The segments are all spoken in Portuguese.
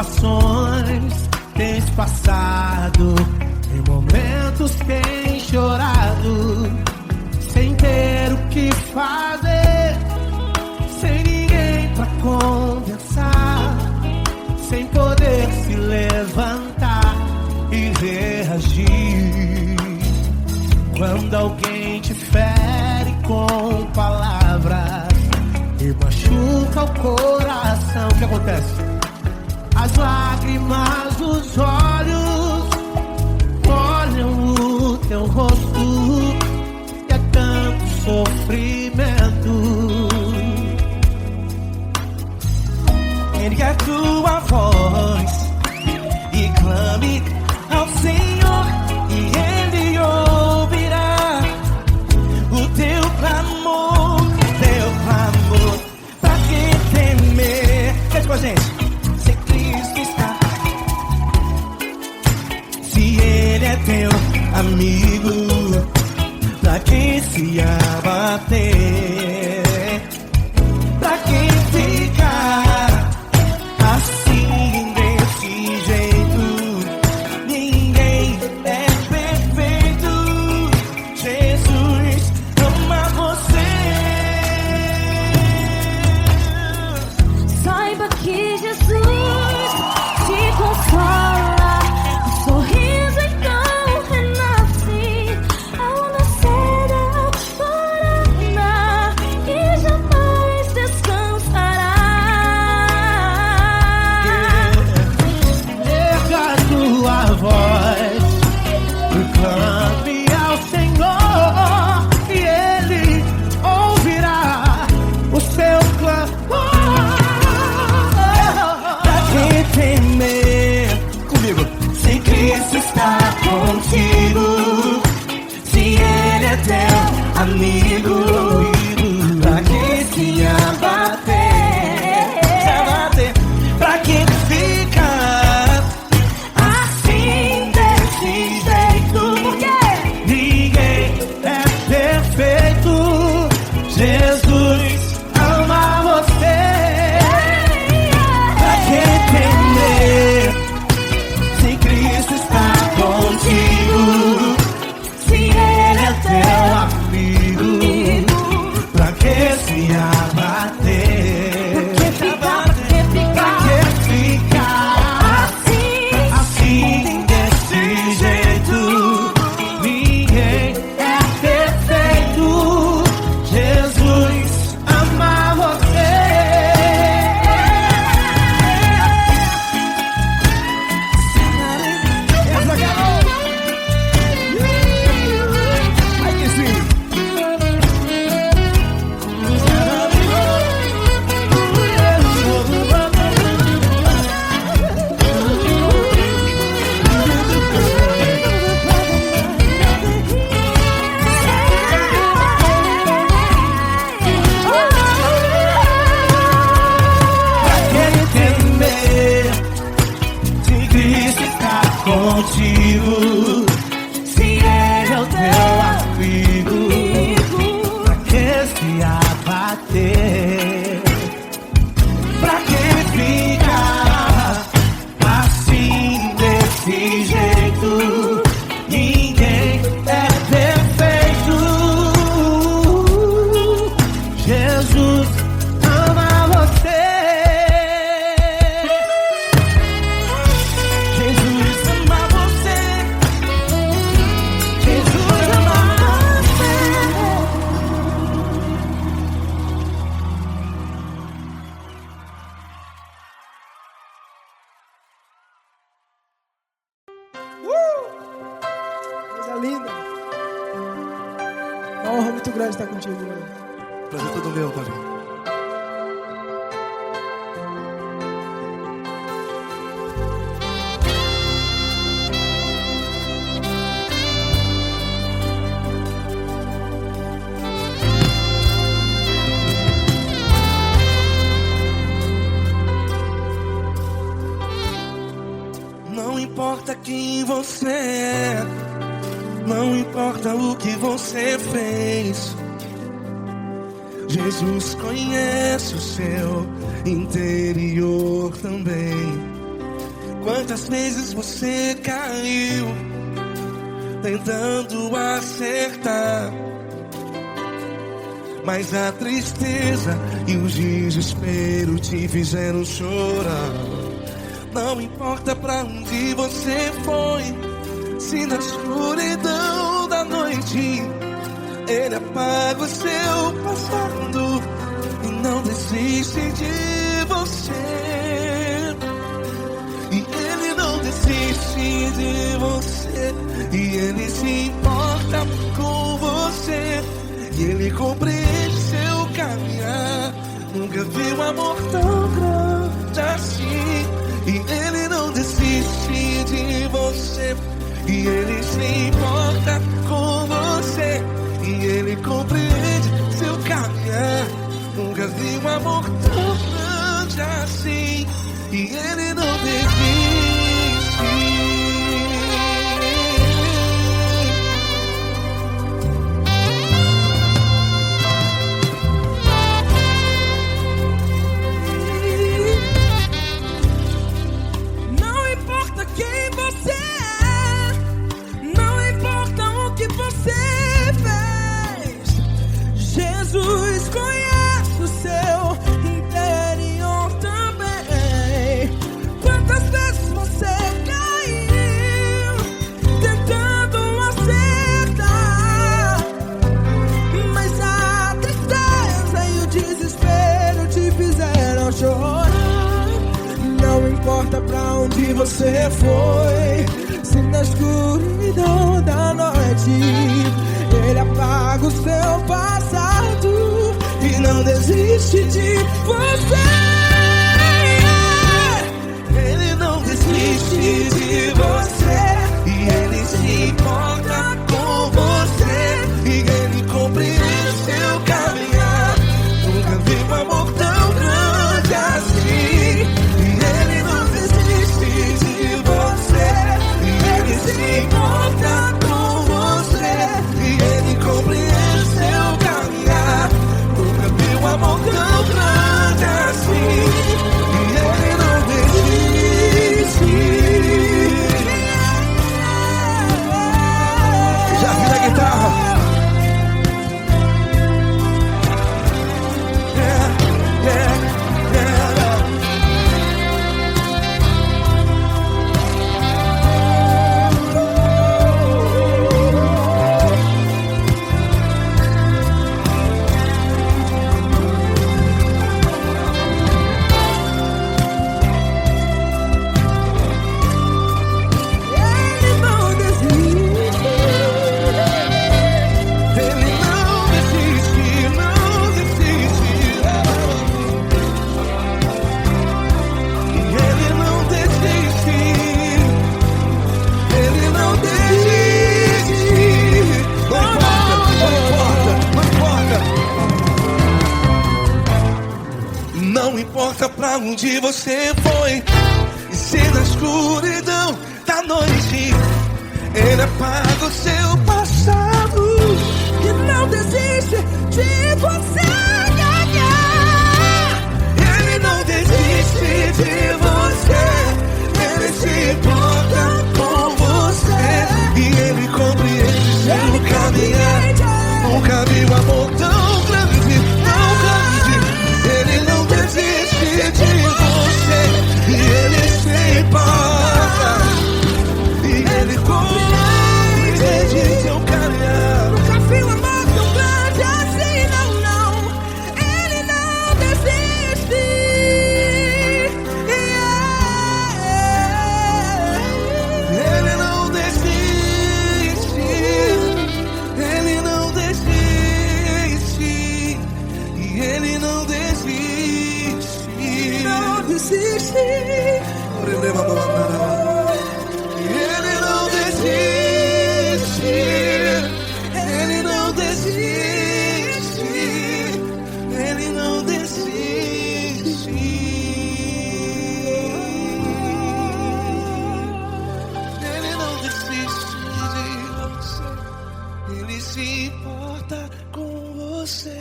situações tens passado, em momentos tens chorado, sem ter o que fazer, sem ninguém pra conversar, sem poder se levantar e reagir. Quando alguém te fere com palavras e machuca o coração, o que acontece? As lágrimas dos olhos molham o teu rosto, e é tanto sofrimento. Ergue a tua voz e clame ao Senhor, e Ele ouvirá o teu clamor, pra que temer? Cante com a gente. Se Cristo está, se Ele é teu amigo, pra que se abater? Pra que ficar assim, desse jeito? Ninguém é perfeito. Jesus ama você. Saiba que Jesus te consola, o sorriso então renasce ao nascer da aurora e jamais descansará. Erga a tua voz e clame ao Senhor, e Ele ouvirá o seu clamor. Pra que temer? Comigo. Se Cristo está contigo, se Ele é teu amigo, pra que se abater? Pra que ficar assim, desse jeito? Por quê? Ninguém é perfeito. Jesus ama você. Pra que temer? Se Cristo está contigo, Se Ele é Teu amigo, pra que se abater? Pra que ficar assim, desse jeito? Ninguém é perfeito. Jesus ama você. Essa garota. Ai que sim. Pra que temer? Se Cristo está contigo, se Ele é o teu amigo, pra que se abater? Pra que ficar assim, desse jeito? Ninguém é perfeito. Jesus ama você. Jesus ama você. Jesus ama você. Coisa linda. É uma honra muito grande estar contigo, mano. prazer todo meu, Paulinho. Não importa quem você é, não importa o que você fez, Jesus conhece o seu interior também. Quantas vezes você caiu tentando acertar, mas a tristeza e o desespero te fizeram chorar. Não importa pra onde você foi, se na escuridão da noite Ele apaga o seu passado e não desiste de você. E Ele não desiste de você, e Ele se importa com você, e Ele compreende seu caminhar. Nunca vi um amor tão grande assim. E Ele não desiste de você, e Ele se importa com você, e Ele compreende seu caminhar. Nunca vi um amor tão grande assim. E Ele não desiste. Não importa quem você é, não importa o que você fez, Jesus conhece o seu interior também. Quantas vezes você caiu tentando acertar, mas a tristeza e o desespero te fizeram chorar. Não importa pra onde você foi, se na escuridão da noite Ele apaga o seu passado e não desiste de você. Ele não desiste de você, e Ele se importa com você, e Ele compreende seu caminhar. Nunca vi um amor tão grande assim. E Ele não desiste de você, e Ele se importa com você, e Ele compreende seu caminhar. Nunca vi um amor tão grande assim. E Ele não desiste. Já vi na guitarra. Ele não desiste. Ele não desiste, não desiste. Ele não desiste. Ele não desiste. Não importa pra onde você foi, e se na escuridão da noite Ele apaga o seu passado E não desiste de você ganhar. Ele não desiste de você, Ele se importa com você, e Ele compreende seu caminhar. Nunca vi um amor tão grande, tão grande. Ele não desiste de você, e Ele se importa, e Ele compreende seu caminhar. Nunca vi um amor tão grande assim, não, não. Ele não desiste. Ele não desiste, Ele não desiste, e Ele não desiste. Não desiste. Ele não desiste, Ele não desiste, Ele não desiste. Ele não desiste de você, Ele se importa com você,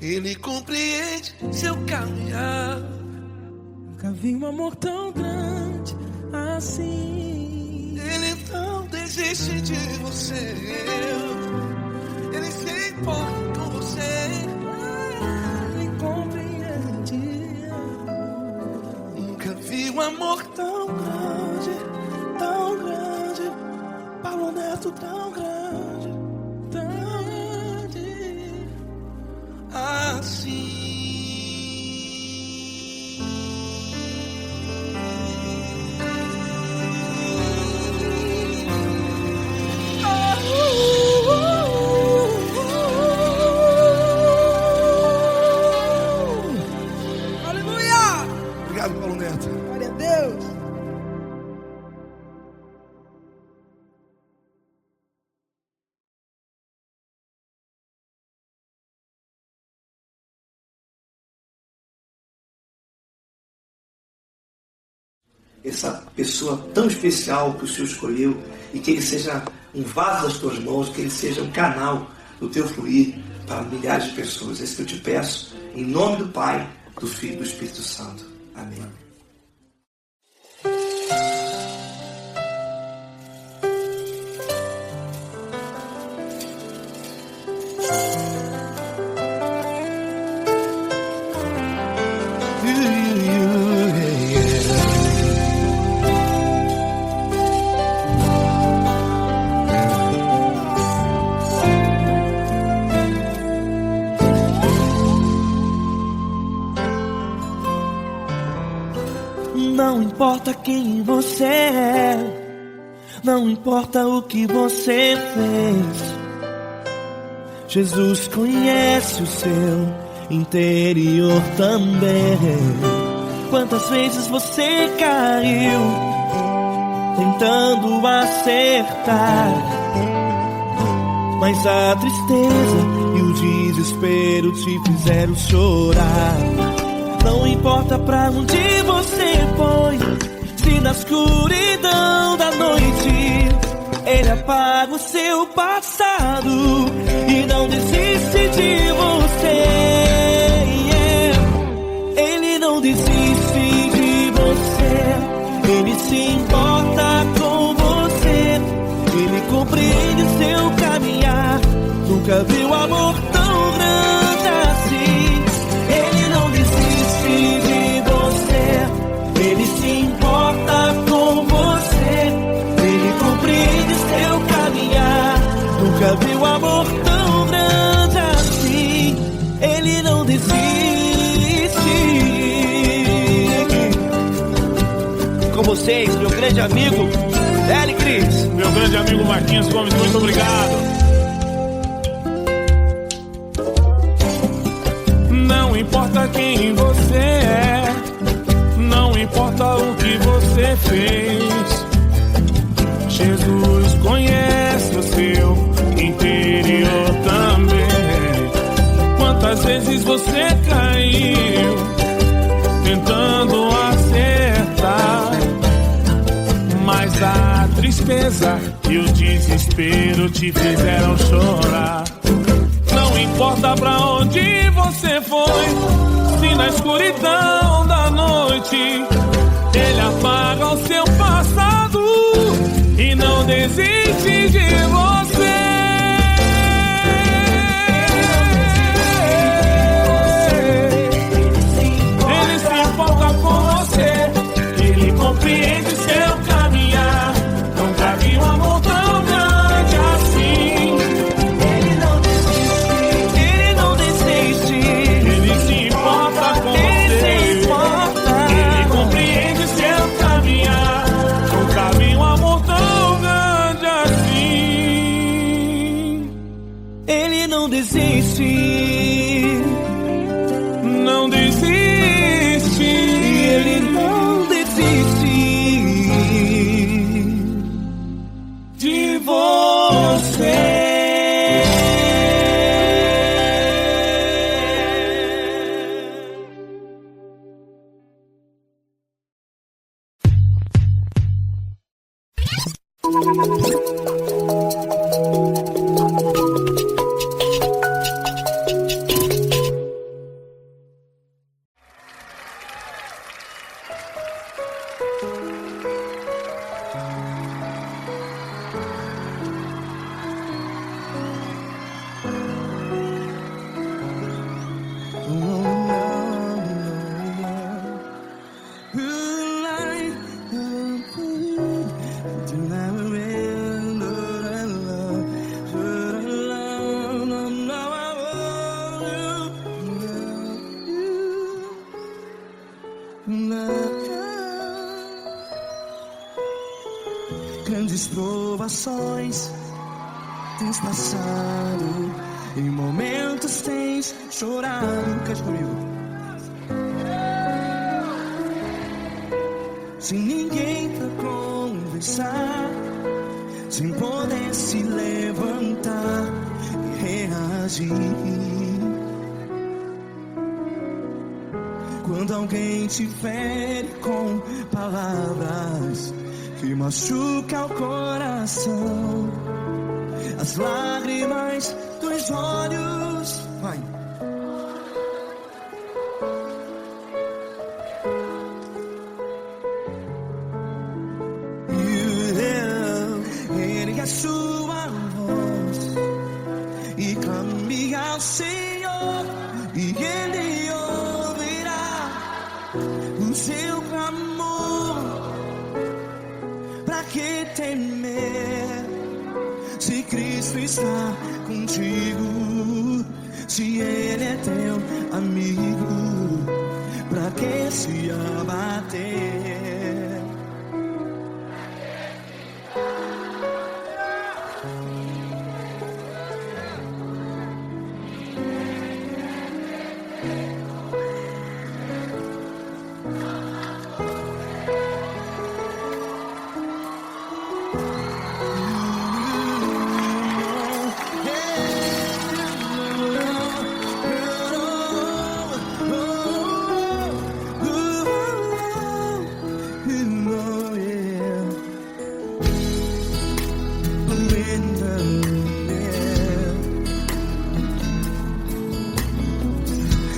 Ele compreende seu caminhar. Nunca vi um amor tão grande, assim. Ele não desiste de você. Ele se importa com você. Ele compreende. Nunca vi um amor tão grande, Paulo Neto tão grande, assim. Aleluia! Obrigado, Paulo Neto. Glória a Deus. Essa pessoa tão especial que o Senhor escolheu, e que ele seja um vaso das tuas mãos, que ele seja um canal do teu fluir para milhares de pessoas. É isso que eu te peço, em nome do Pai, do Filho e do Espírito Santo. Amém. Não importa quem você é, não importa o que você fez, Jesus conhece o seu interior também. Quantas vezes você caiu tentando acertar, mas a tristeza e o desespero te fizeram chorar. Não importa pra onde você foi, se na escuridão da noite Ele apaga o seu passado e não desiste de você. Ele não desiste de você, Ele se importa com você, Ele compreende seu caminhar. Nunca viu amor tão grande assim. Ele não desiste de você, Ele se importa com você, Ele compreende seu caminhar. Nunca viu amor tão grande assim. Ele não desiste. Com vocês, meu grande amigo L. Cris. Meu grande amigo Marquinhos Gomes, muito obrigado. Não importa quem você é, não importa o que você fez, Jesus conhece o seu interior também. Quantas vezes você caiu tentando acertar, mas a tristeza e o desespero te fizeram chorar. Não importa pra onde você foi, se na escuridão da noite Ele apaga o seu passado e não desiste de você. Ele se importa com você, Ele compreende seu caminhar. Nunca vi um amor tão grande assim. Ele não desiste, Ele não desiste. Ele se importa com você, Ele compreende seu caminhar. Nunca vi um amor tão grande assim. Ele não desiste, não desiste. Ele não desiste De você. Grandes provações tens passado, em momentos tens chorado. Cante comigo. Sem ninguém pra conversar, sem poder se levantar e reagir. Quando alguém te fere com palavras que machuca o coração, as lágrimas dos olhos, vai. Ergue a sua voz e clame ao Senhor, e Ele ouvirá o seu clamor. Pra que temer, se Cristo está contigo? Se Ele é teu amigo, pra que se abater?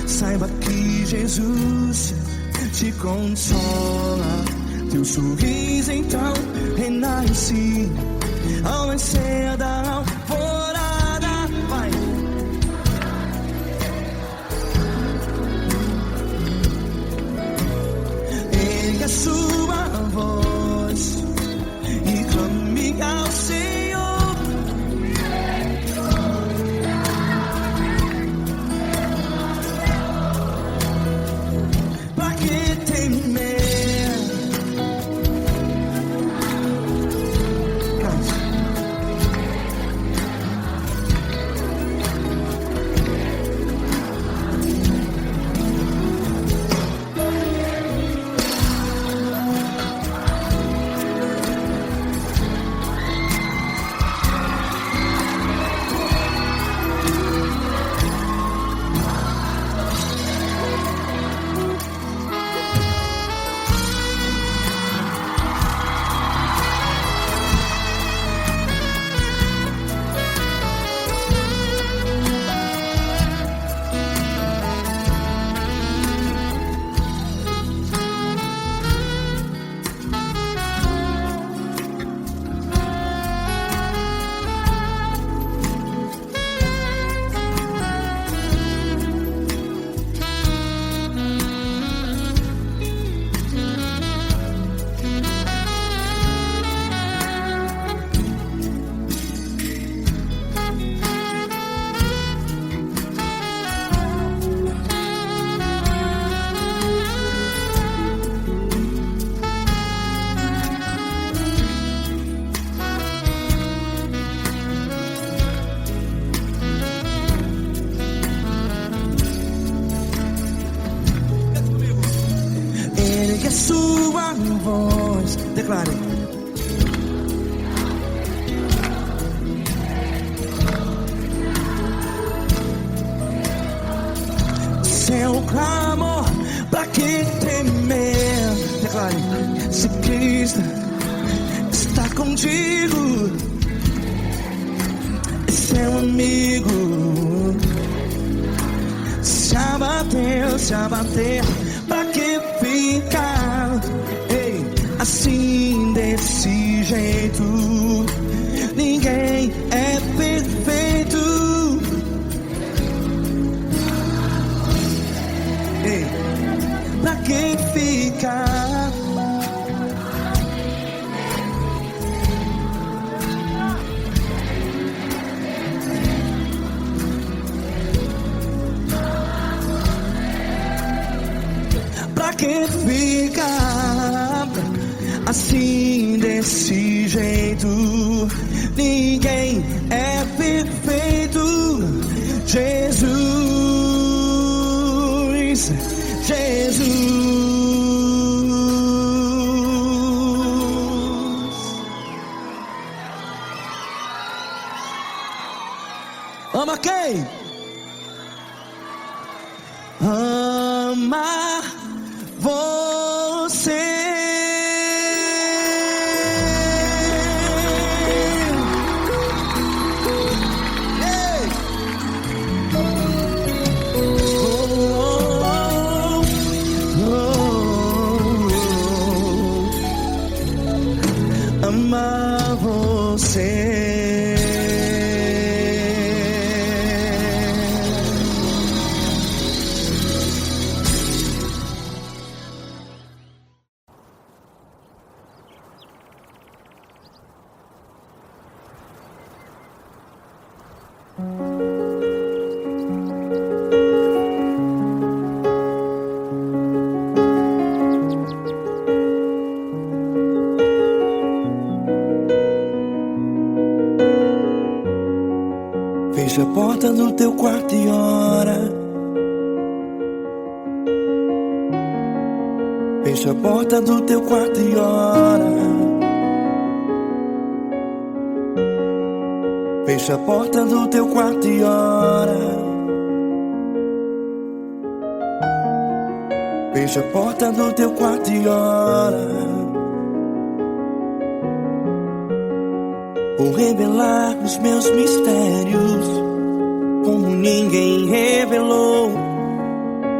Saiba que Jesus te consola, teu sorriso então renasce ao nascer da alvorada. Vai. Ergue a sua voz e clame ao Senhor. Ergue a sua voz, declare. Seu clamor, pra que temer? Declare. Se Cristo está contigo, é seu amigo. Se abater, pra que ficar, ei, assim desse jeito? Ninguém é perfeito. Ei, pra que ficar? Pra pra que ficar assim desse jeito? Ninguém é perfeito. Jesus, Jesus. Ama quem? Ama você. Ei! Ama você. Fecha a porta do teu quarto e ora. Fecha a porta do teu quarto e ora. Fecha a porta do teu quarto e ora. Fecha a porta do teu quarto e ora. Vou revelar os meus mistérios como ninguém revelou.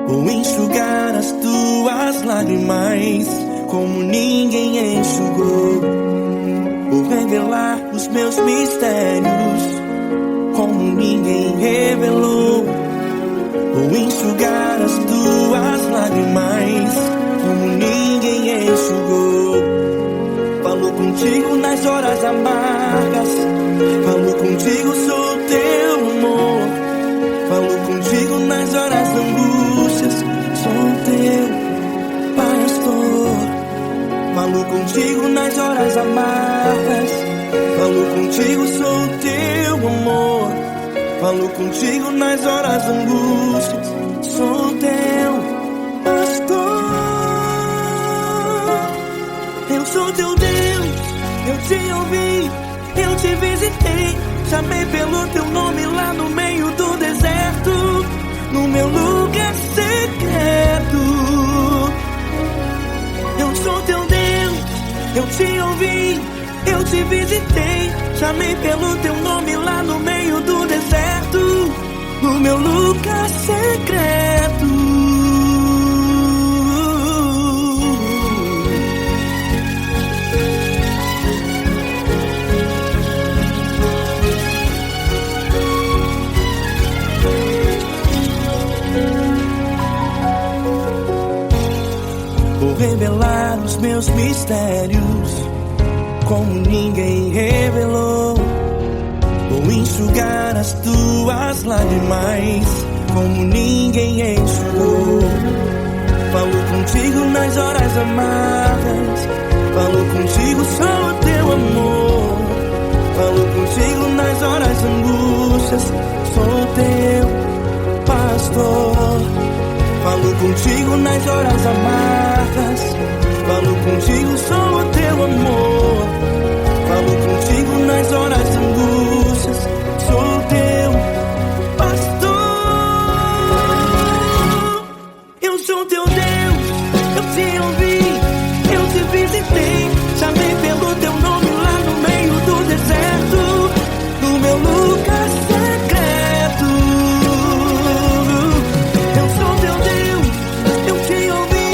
Vou enxugar as tuas lágrimas como ninguém enxugou. Vou revelar os meus mistérios como ninguém revelou. Vou enxugar as tuas lágrimas como ninguém enxugou. Falo contigo nas horas amargas. Falo contigo, sou teu amor. Falo contigo nas horas da angústias. Sou teu pastor. Falo contigo nas horas amargas. Falo contigo, sou teu amor. Falo contigo nas horas da angústias. Sou teu pastor. Eu sou teu Deus, eu te ouvi, eu te visitei. Chamei pelo teu nome lá no meio do deserto, no meu lugar secreto. Eu sou teu Deus, eu te ouvi, eu te visitei. Chamei pelo teu nome lá no meio do deserto, no meu lugar secreto. Vou revelar os meus mistérios como ninguém revelou. Vou enxugar as tuas lágrimas como ninguém enxugou. Falo contigo nas horas amargas. Falo contigo, sou teu amor. Falo contigo nas horas angústias. Sou teu pastor. Falo contigo nas horas amargas. Falo contigo, sou teu amor. Falo contigo nas horas angústias. Sou teu pastor. Eu sou teu Deus, eu te ouvi, eu te visitei. Chamei pelo teu nome lá no meio do deserto, no meu lugar secreto. Eu sou teu Deus, eu te ouvi,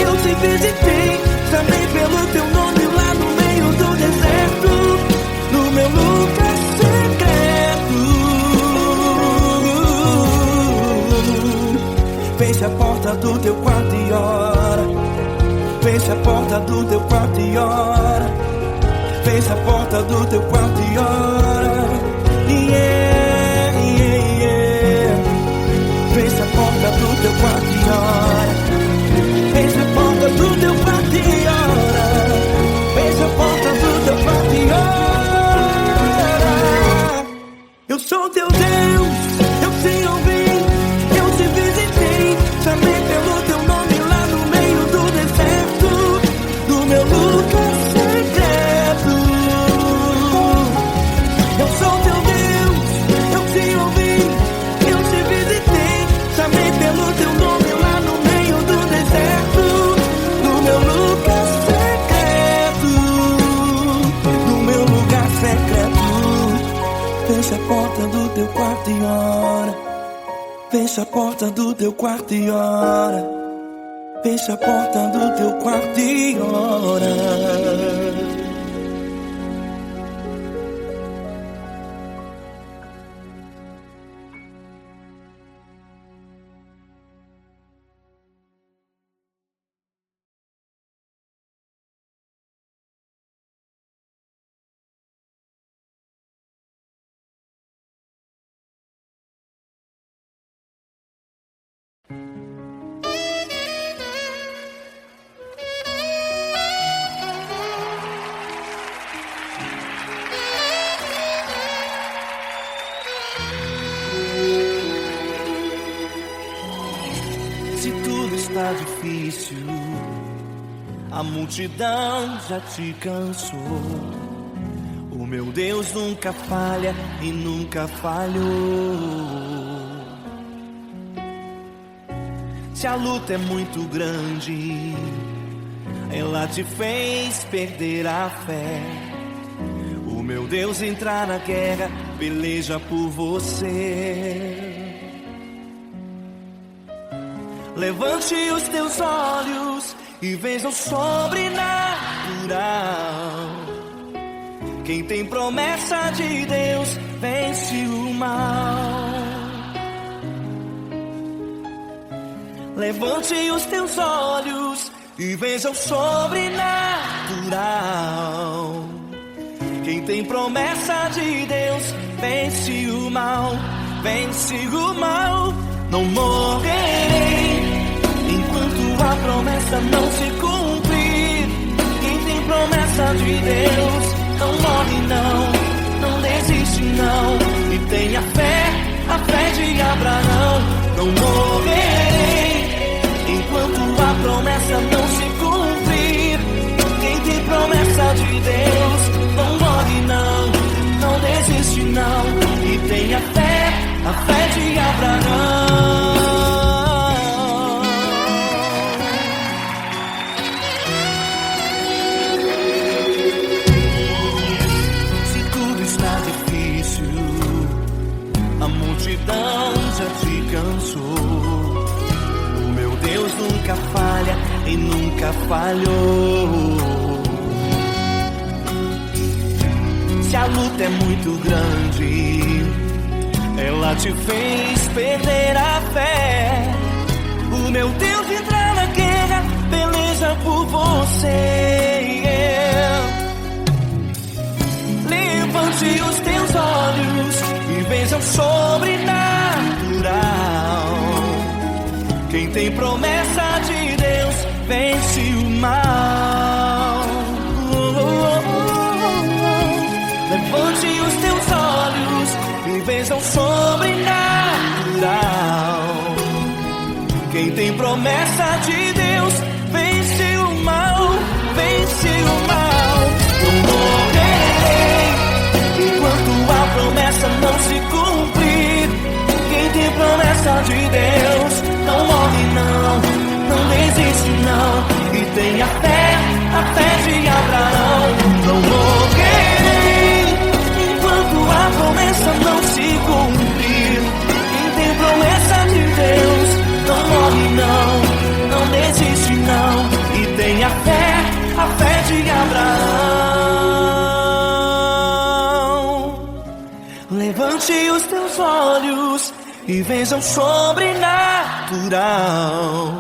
eu te visitei. Chamei pelo teu nome lá no meio do deserto, no meu lugar secreto. Fecha a porta do teu quarto e ora. Fecha a porta do teu quarto e ora. Fecha a porta do teu quarto e ora. Yeah, yeah, yeah. Fecha a porta do teu quarto e ora. porta do teu quarto e ora. Fecha a porta do teu quarto e ora. Se tudo está difícil, a multidão já te cansou. O meu Deus nunca falha e nunca falhou. Se a luta é muito grande, ela te fez perder a fé. O meu Deus entrar na guerra, peleja por você. Levante os teus olhos e veja o sobrenatural. Quem tem promessa de Deus vence o mal. Levante os teus olhos e veja o sobrenatural. Quem tem promessa de Deus vence o mal. Vence o mal. Não morrerei enquanto a promessa não se cumprir. Quem tem promessa de Deus não morre não desiste não. E tenha fé, a fé de Abraão. Não morrerei enquanto a promessa não se cumprir. Quem tem promessa de Deus não morre não desiste não. E tenha fé, a fé de Abraão. Se tudo está difícil, a multidão já te cansou. O meu Deus nunca falha e nunca falhou. Se a luta é muito grande, ela te fez perder a fé. O meu Deus entrar na guerra, peleja por você. Levante os teus olhos e veja o sobrenatural. Quem tem promessa de Deus vence o mal. Levante os teus olhos e veja o sobrenatural. Quem tem promessa de Deus vence o mal, vence o mal. Não morrerei enquanto a promessa não se cumprir. Quem tem promessa de Deus não morre não desiste não. E tenha fé, a fé de Abraão. Não morrerei enquanto a promessa não se cumprir. Quem tem promessa de Deus não morre não desiste não. E tenha fé, a fé de Abraão. Levante os teus olhos e veja o sobrenatural.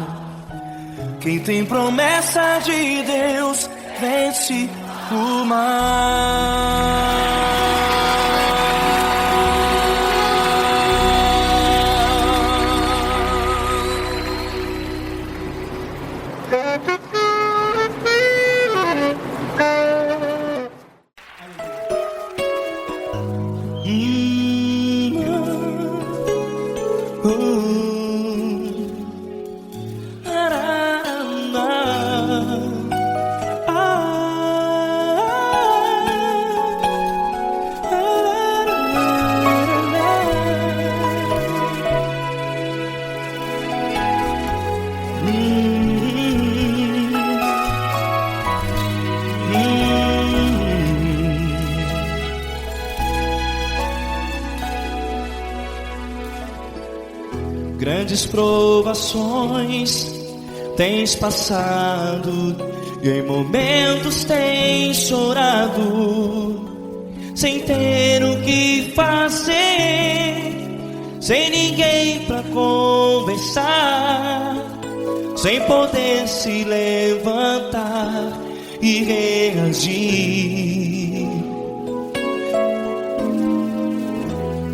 Quem tem promessa de Deus vence o mal. grandes provações tens passado, e em momentos tens chorado, sem ter o que fazer, sem ninguém pra conversar, sem poder se levantar e reagir.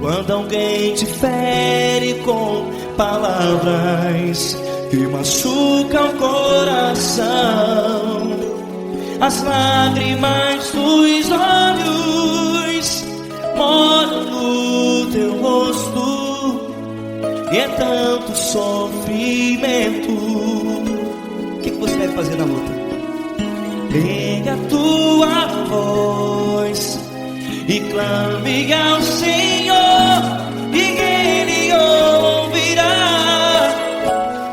Quando alguém te fere com palavras que machucam o coração, as lágrimas dos olhos moram no teu rosto, e é tanto sofrimento. O que você deve fazer na luta? Erga a tua voz e clame ao Senhor, e Ele ouvirá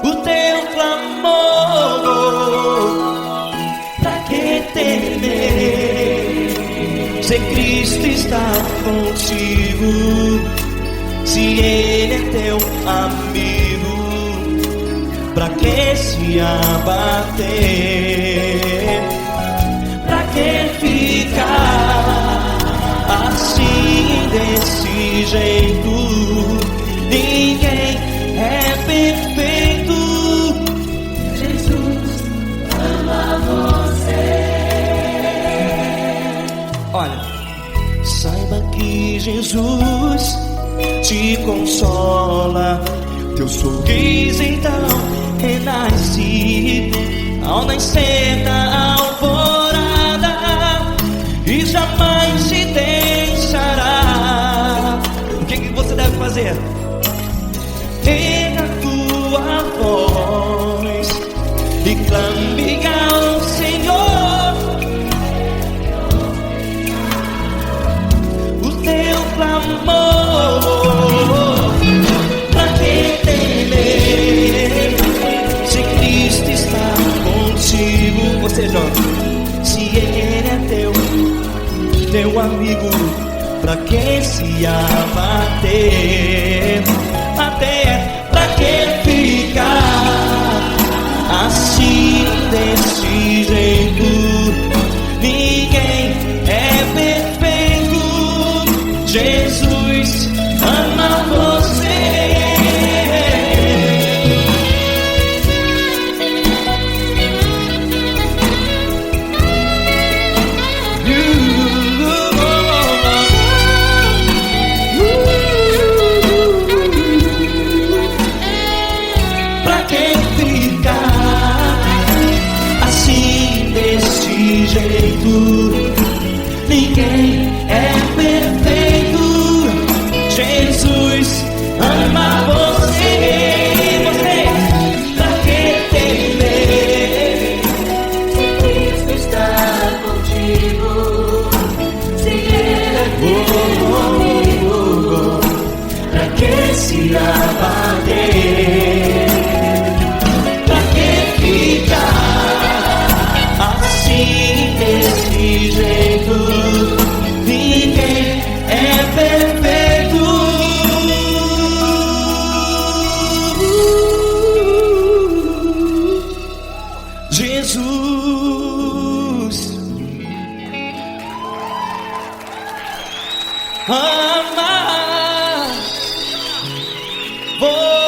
o teu clamor. Pra que temer, se Cristo está contigo, se Ele é teu amigo? Pra que se abater? Pra que ficar assim, desse jeito? Ninguém é perfeito. Jesus ama você. Olha, saiba que Jesus te consola, teu sorriso então renasce ao nascer da alvorada, e jamais te deixará. O que você deve fazer? Erga a tua voz e clame ao Senhor, o teu clamor. Pra que temer, se Cristo está contigo? Você jovem, se Ele é teu amigo, pra que se abater? Até pra que ficar assim, desse jeito? Ninguém é perfeito. Jesus ama você. Ninguém é perfeito. Jesus ama você. Você, pra que temer, se Cristo está contigo, se Ele é teu amigo? Pra que se abater? Pra que ficar assim, desse jeito? Ninguém é perfeito. Jesus ama você.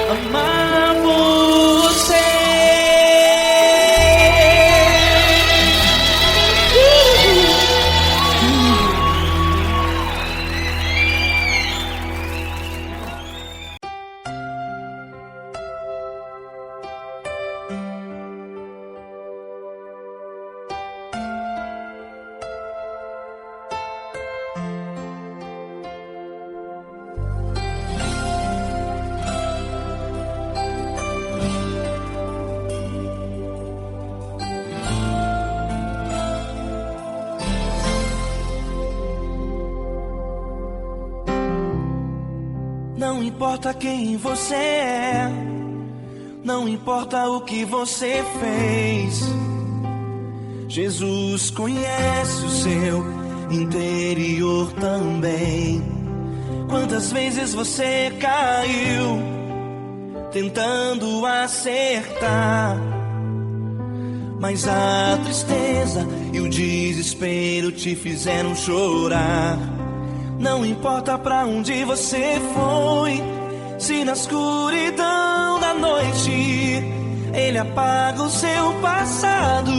Amar você. Não importa quem você é, não importa o que você fez, Jesus conhece o seu interior também. Quantas vezes você caiu tentando acertar, mas a tristeza e o desespero te fizeram chorar. Não importa pra onde você foi, se na escuridão da noite Ele apaga o seu passado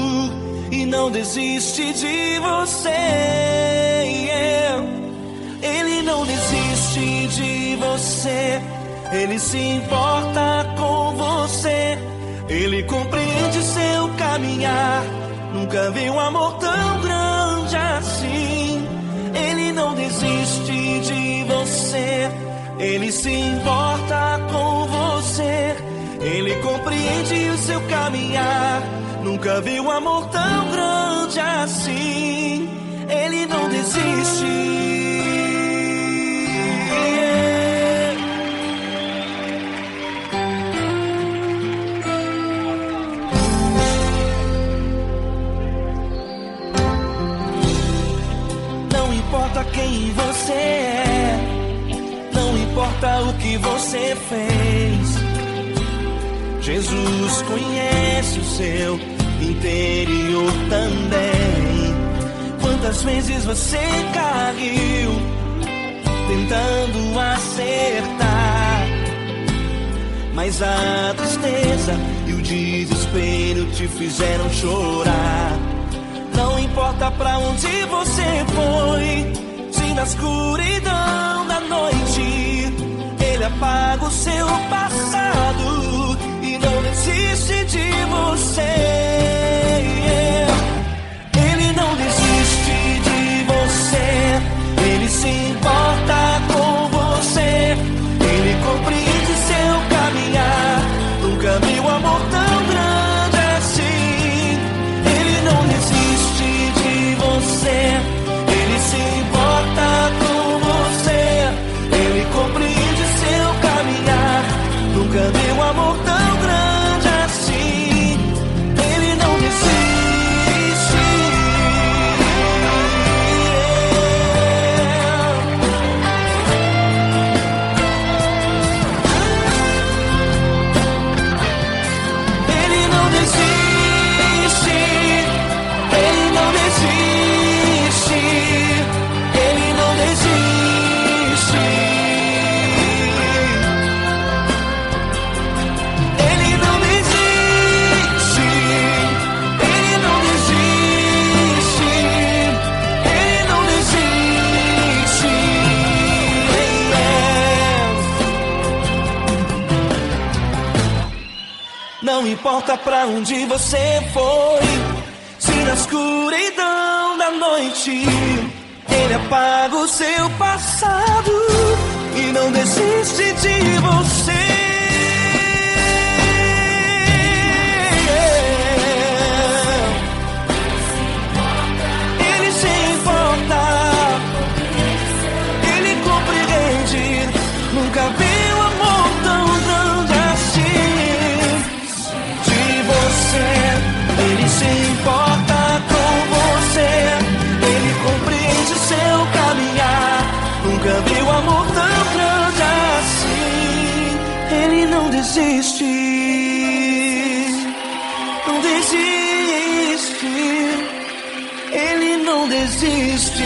e não desiste de você. Ele não desiste de você, Ele se importa com você, Ele compreende seu caminhar. Nunca vi um amor tão grande assim. Ele não desiste de você, Ele se importa com você, Ele compreende o seu caminhar. Nunca vi um amor tão grande assim. Ele não desiste. Não importa quem você é, não importa o que você fez, Jesus conhece o seu interior também. Quantas vezes você caiu tentando acertar, mas a tristeza e o desespero te fizeram chorar. Não importa pra onde você foi, se na escuridão da noite Ele apaga o seu passado e não desiste de você. Ele não desiste de você, Ele se importa com você, Ele compreende seu caminhar. Nunca vi um amor tão grande assim. Ele não desiste de você, Ele se importa com você, Ele compreende seu caminhar. Nunca vi um amor tão grande assim. Ele não desiste. Ele não desiste. Ele não desiste. Ele não desiste. Ele não desiste. Ele não desiste. Ele não desiste. Não importa pra onde você foi, se na escuridão da noite Ele apaga o seu passado e não desiste de você. Ele se importa, Ele compreende. Nunca vi um amor tão grande assim. De você, Ele se importa com você, Ele compreende o seu caminhar. Nunca vi um amor tão grande assim. Ele não desiste, não desiste. Ele não desiste.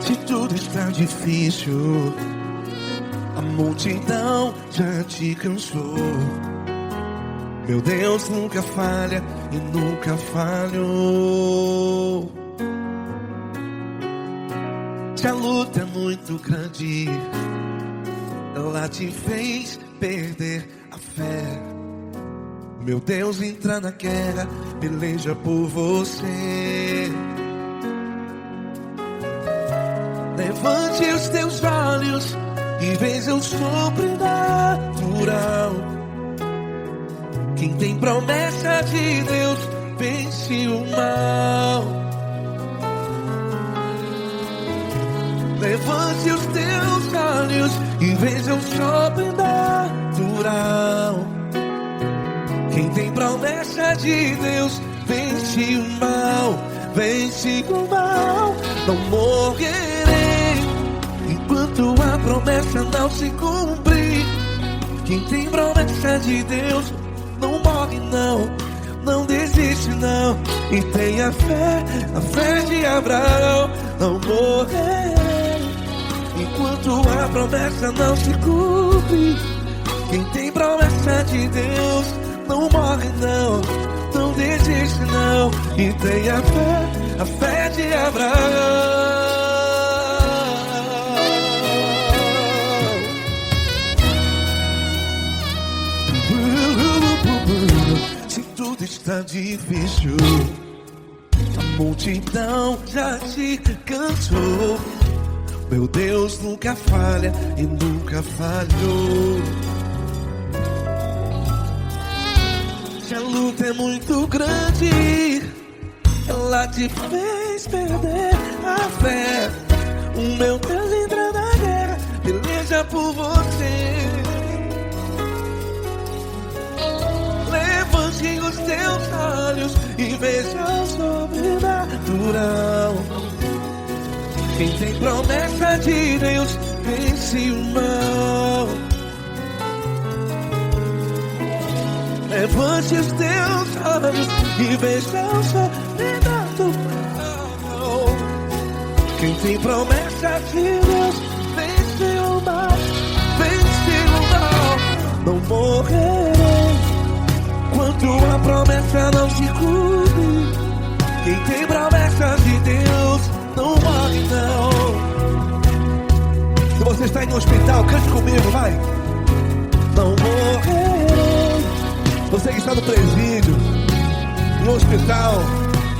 Se tudo está difícil, a multidão já te cansou. Meu Deus nunca falha e nunca falhou. Se a luta é muito grande, ela te fez perder a fé. Meu Deus entra na guerra, peleja por você. Levante os teus olhos e veja o sobrenatural. Quem tem promessa de Deus vence o mal. Levante os teus olhos e veja o sobrenatural. Quem tem promessa de Deus vence o mal, vence o mal. Não morrerei enquanto a promessa não se cumprir. Quem tem promessa de Deus não morre não, não desiste não. E tenha a fé de Abraão. Não morrerei enquanto a promessa não se cumpre. Quem tem promessa de Deus não morre não, não desiste não. E tenha a fé de Abraão. Se tudo está difícil, a multidão já te cansou. Meu Deus nunca falha e nunca falhou. Se a luta é muito grande, ela te fez perder a fé. O meu Deus entra na guerra, peleja por você. Levante os teus olhos e veja o sobrenatural. Quem tem promessa de Deus vence o mal. Levante os teus olhos e veja o sobrenatural. Quem tem promessa de Deus vence o mal, vence o mal. Não morrerei enquanto a promessa não se cumpre. Quem tem promessa de Deus não morre não. Se você está em um hospital, cante comigo, vai. Não morrerei. Você que está no presídio, em um hospital,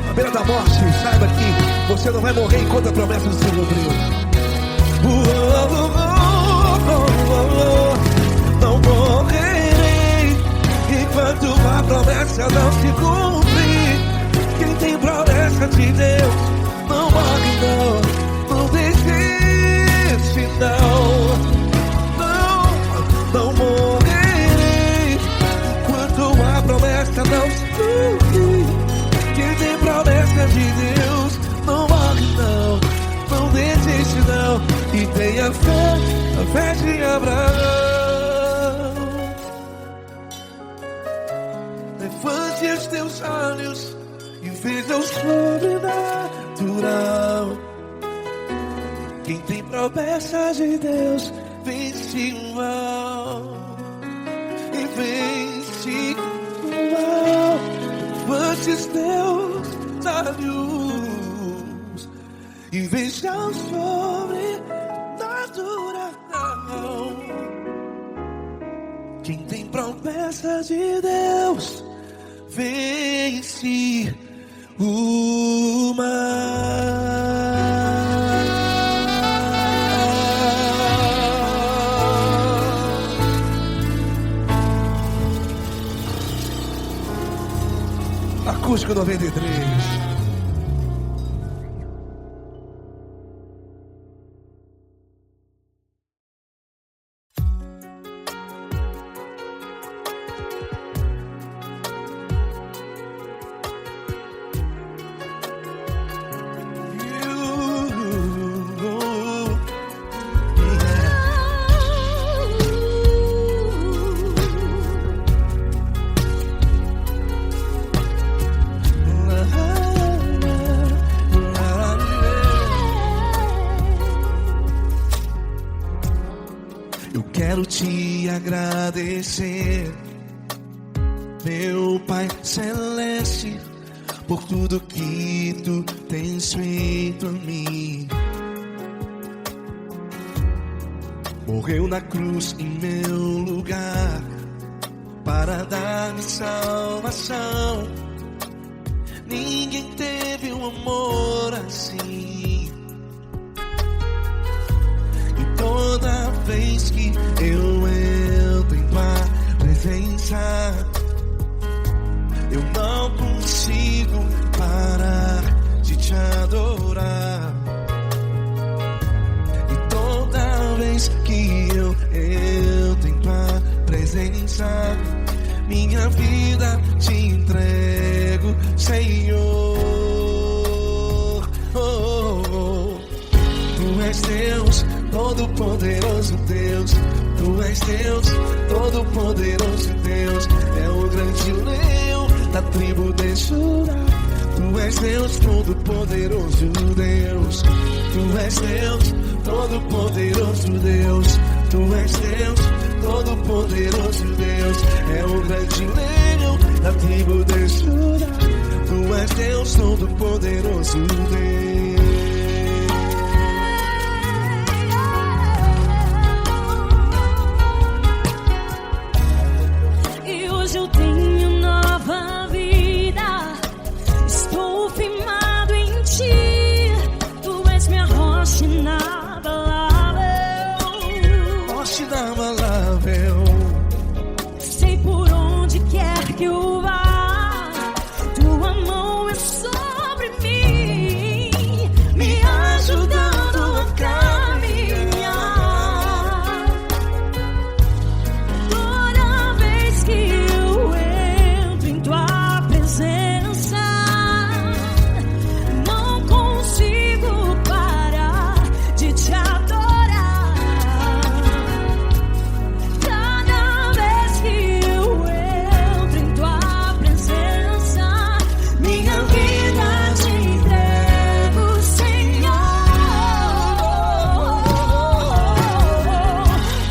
à beira da morte, saiba que você não vai morrer enquanto a promessa não se cumpriu. Não morrerei enquanto a promessa não se cumprir. Quem tem promessa de Deus não morre não, não desiste não. Não morrerei enquanto a promessa não se cumprir. Quem tem promessa de Deus não morre não, não desiste não. E tenha a fé de Abraão. Levante os teus olhos e veja o sobrenatural. Quem tem promessa de Deus vence o mal, e vence o mal. Levante os teus olhos e veja o sobrenatural. Quem tem promessa de Deus vence o mal. Acústico 93. Quero te agradecer, meu Pai Celeste, por tudo que tu tens feito a mim. Morreu na cruz em meu lugar, para dar-me salvação. Ninguém teve um amor assim. E toda vez que eu entro em tua presença, eu não consigo parar de te adorar. E toda vez que eu entro em tua presença, minha vida te entrego, Senhor. Oh, oh, oh. Tu és Deus, todo-poderoso Deus. Tu és Deus, todo-poderoso Deus. É o grande leão da tribo de Judá. Tu és Deus, todo-poderoso Deus. Tu és Deus, todo-poderoso Deus. Tu és Deus, todo-poderoso Deus. É o grande leão da tribo de Judá. Tu és Deus, todo-poderoso Deus. E hoje eu tenho nova vida. Estou firmado em ti. Tu és minha rocha inabalável. Rocha inabalável. Sei por onde quer que eu vá, tua mão é sobre mim, me ajudando a caminhar. Toda vez que eu entro em tua presença, não consigo parar de te adorar. Cada vez que eu entro em tua presença, minha vida te entrego, Senhor.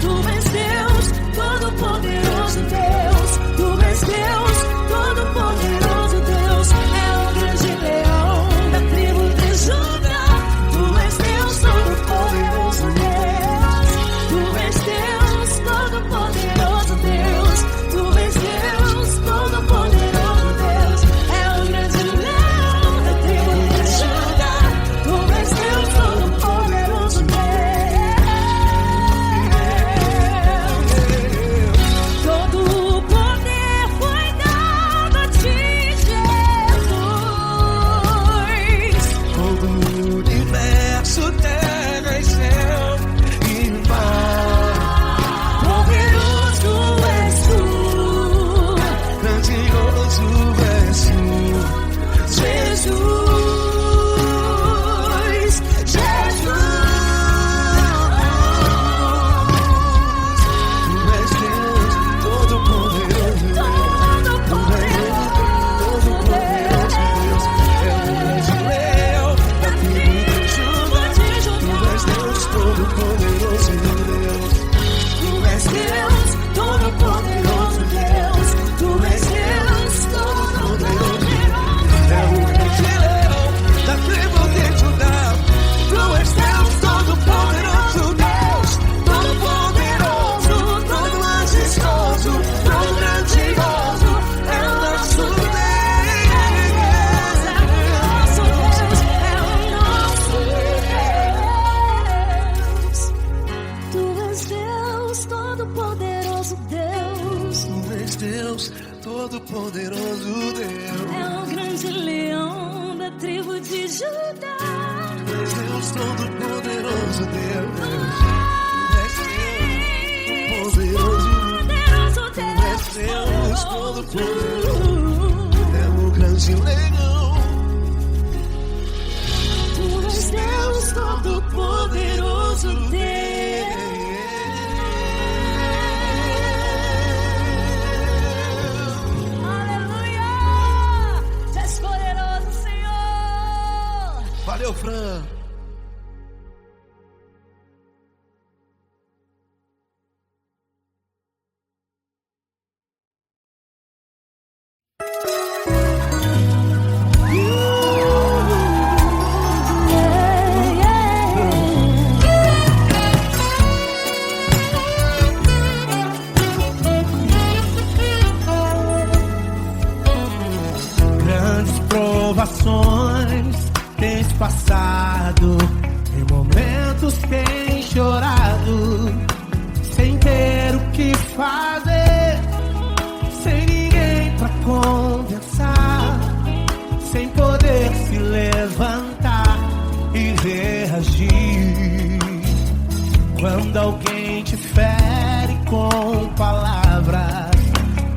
Tu és Deus, todo-poderoso Deus. Tu és Deus, todo-poderoso Deus. É o grande leão da tribo de Judá. Tu és Deus, todo-poderoso Deus. Tu és Deus, todo-poderoso Deus. Tu és Deus, todo-poderoso Deus. É o grande leão da tribo de Judá. Tu és Deus, todo-poderoso Deus. Todo o poder foi dado a ti, Jesus. Todo o universo, terra e céu e mar. Poderoso és tu, Grandioso és tu, Jesus. Jesus. Tu és Deus, todo-poderoso Deus. Todo-poderoso Deus. É o grande leão da tribo de Judá. Tu és Deus, todo-poderoso Deus. Tu és Deus, todo-poderoso Deus. Tu és Deus, todo-poderoso É o grande leão da tribo de Judá. Tu és Deus, todo-poderoso Deus. Todo-poderoso, todo majestoso, todo grandioso. É o nosso Deus. é o nosso Deus. Tu és Deus, todo-poderoso Deus. Tu és Deus, todo-poderoso Deus. É o grande leão da tribo de Judá. Tu és Deus, todo-poderoso Deus. Tu és Deus, Poderoso Tu és Deus, todo-poderoso. É o grande leão. Tu és Deus, todo-poderoso Deus. Aleluia! Tu és poderoso, Senhor. Valeu, Fran. situações tens passado, em momentos tens chorado, sem ter o que fazer, sem ninguém pra conversar, sem poder se levantar e reagir. Quando alguém te fere com palavras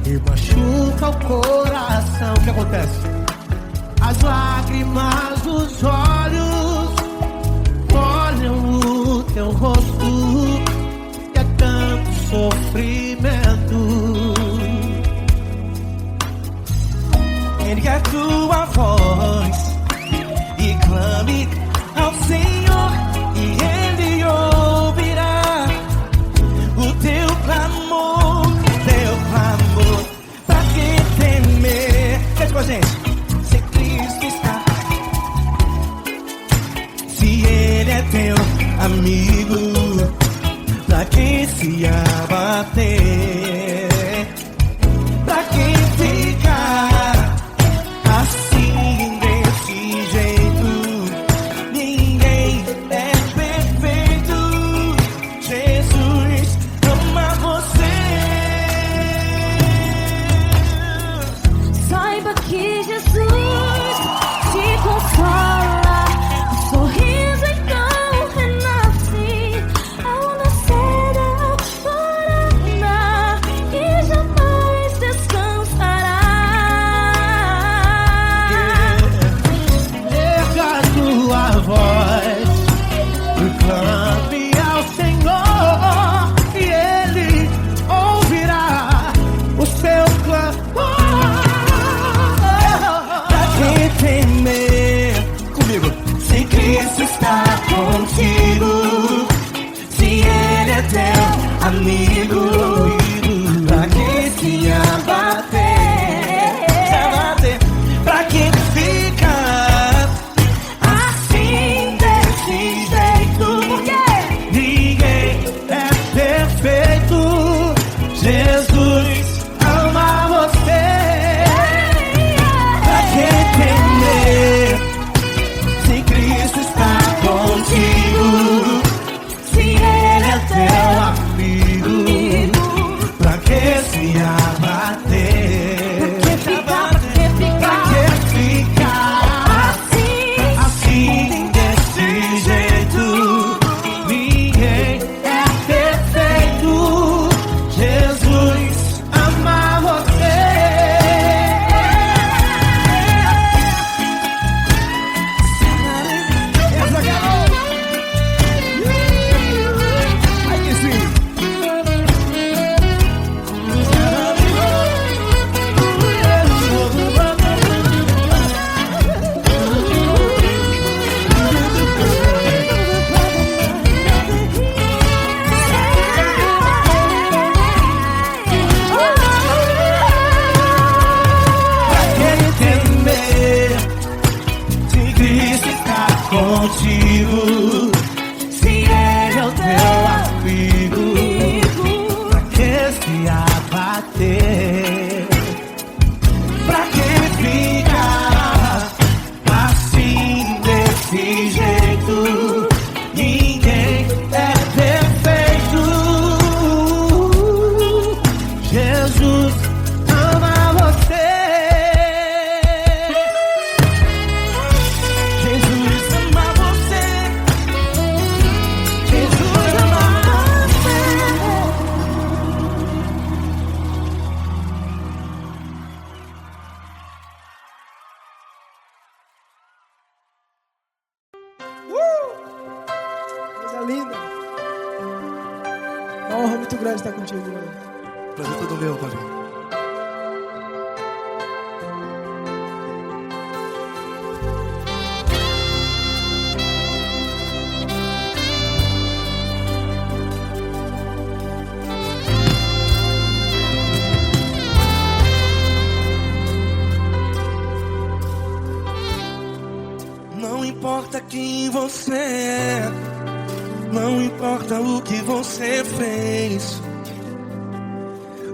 e machuca o coração, o que acontece? As lágrimas dos olhos molham o teu rosto e é tanto sofrimento. Ergue a tua voz e clame ao Senhor, e Ele ouvirá o teu clamor, pra que temer? Cante com a gente. Se Cristo está, se Ele é teu amigo, pra que se abater? Pra que ficar assim desse jeito? Ninguém é perfeito. Jesus ama você. Saiba que Jesus te consola, o sorriso então renasce ao nascer da aurora e jamais descansará. Erga a tua voz e clame ao Senhor, e Ele ouvirá o seu clamor. Pra que temer? Comigo. Se Cristo está contigo, se Ele é teu amigo, pra que se abater? Pra que ficar assim desse jeito? Porque Ninguém é perfeito. Jesus ama você. Pra que temer? Se Cristo está contigo, se Ele é Teu amigo, pra que se abater? Pra que ficar assim desse jeito? Ninguém é perfeito. Jesus ama você. Aí que sim. Pra que temer? Se Cristo está contigo, se Ele é o teu amigo, pra que se abater? Pra que ficar assim desse jeito? Ninguém é perfeito. Jesus ama você. Jesus ama você. Jesus ama você. Coisa linda. É uma honra muito grande estar contigo, Lord. prazer todo meu, Paulinho. Não importa quem você é, não importa o que você fez,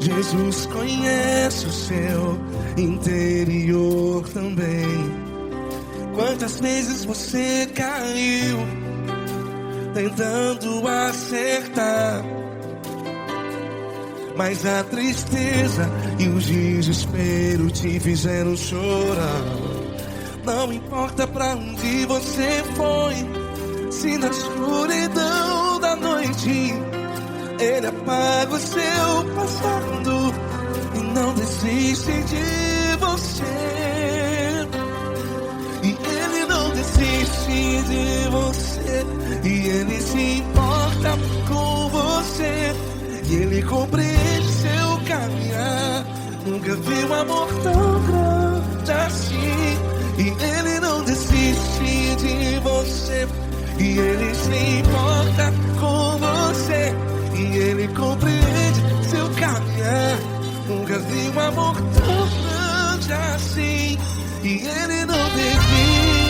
Jesus conhece o seu interior também. Quantas vezes você caiu tentando acertar, mas a tristeza e o desespero te fizeram chorar. Não importa pra onde você foi, se na escuridão da noite Ele apaga o seu passado e não desiste de você. E Ele não desiste de você, e Ele se importa com você, e Ele compreende seu caminhar. Nunca vi um amor tão grande assim. E Ele não desiste de você, e Ele se importa com você, e Ele compreende seu caminhar. Nunca vi um amor tão grande assim. E Ele não desiste.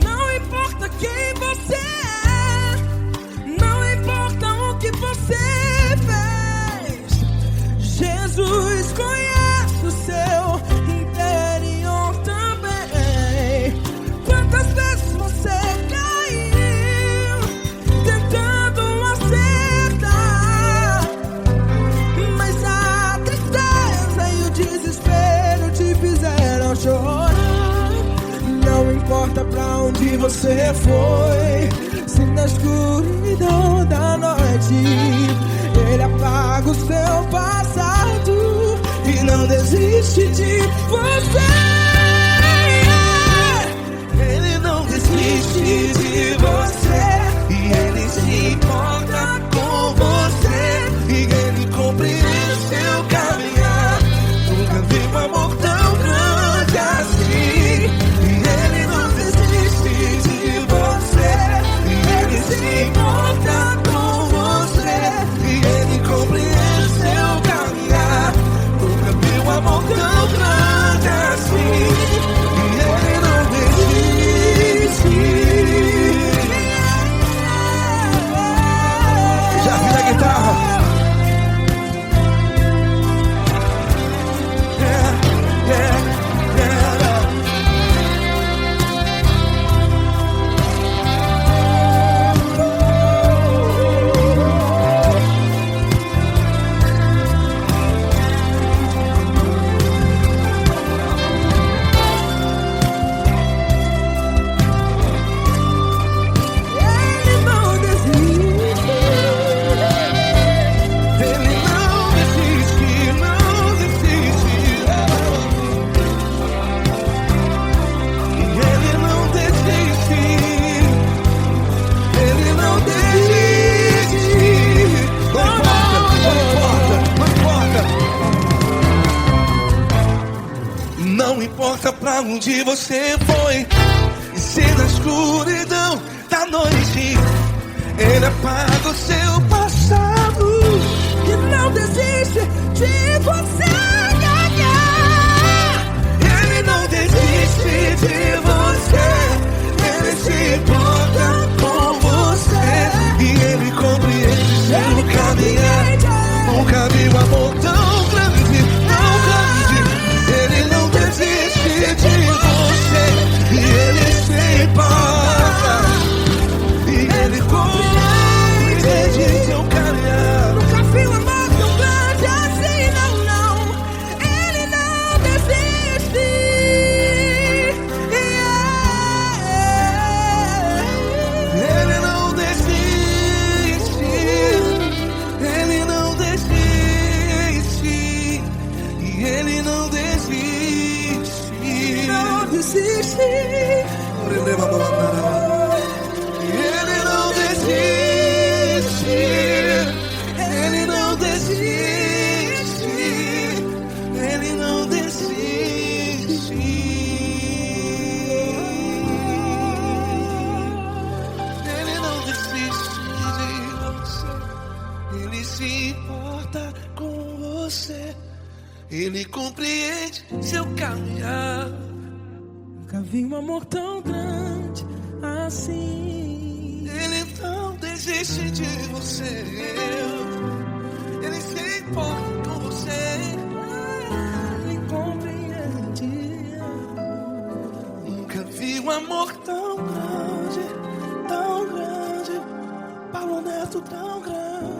Não importa quem você é, não importa o que você fez, Jesus conhece o seu interior também. Quantas vezes você caiu tentando acertar, mas a tristeza e o desespero te fizeram chorar. Não importa pra onde você foi, se na escuridão da noite Ele apaga o seu passado e não desiste de você. Ele não desiste de você, e Ele se importa com você, e Ele compreende seu caminhar. Nunca vi um amor tão grande assim. E Ele não desiste de você, e Ele se importa com você, e Ele compreende seu caminhar. Nunca vi um amor tão grande assim. E Ele não desiste. Já vi a guitarra. Ele não desiste. Ele não desiste, não desiste. E Ele não desiste. Ele não desiste. Não importa, não importa, não importa. Não importa pra onde você foi, e se na escuridão da noite Ele apaga o seu passado. Que não desiste de você ganhar. Ele não desiste de você, Ele se importa com você, e Ele compreende seu caminhar. Nunca vi um amor tão grande, tão grande. Ele não desiste de você, e Ele se importa, e Ele compreende seu caminhar. Nunca vi um amor tão grande assim, não, não. Ele não desiste. Ele não desiste, Ele não desiste, e Ele não desiste. Não desiste. Ele não desiste, Ele não desiste, Ele não desiste. Ele não desiste de você, Ele se importa com você, Ele compreende seu caminhar. Nunca vi um amor tão grande assim. Ele não desiste de você. Ele se importa com você. Ele compreende. Nunca vi um amor tão grande, Paulo Neto tão grande.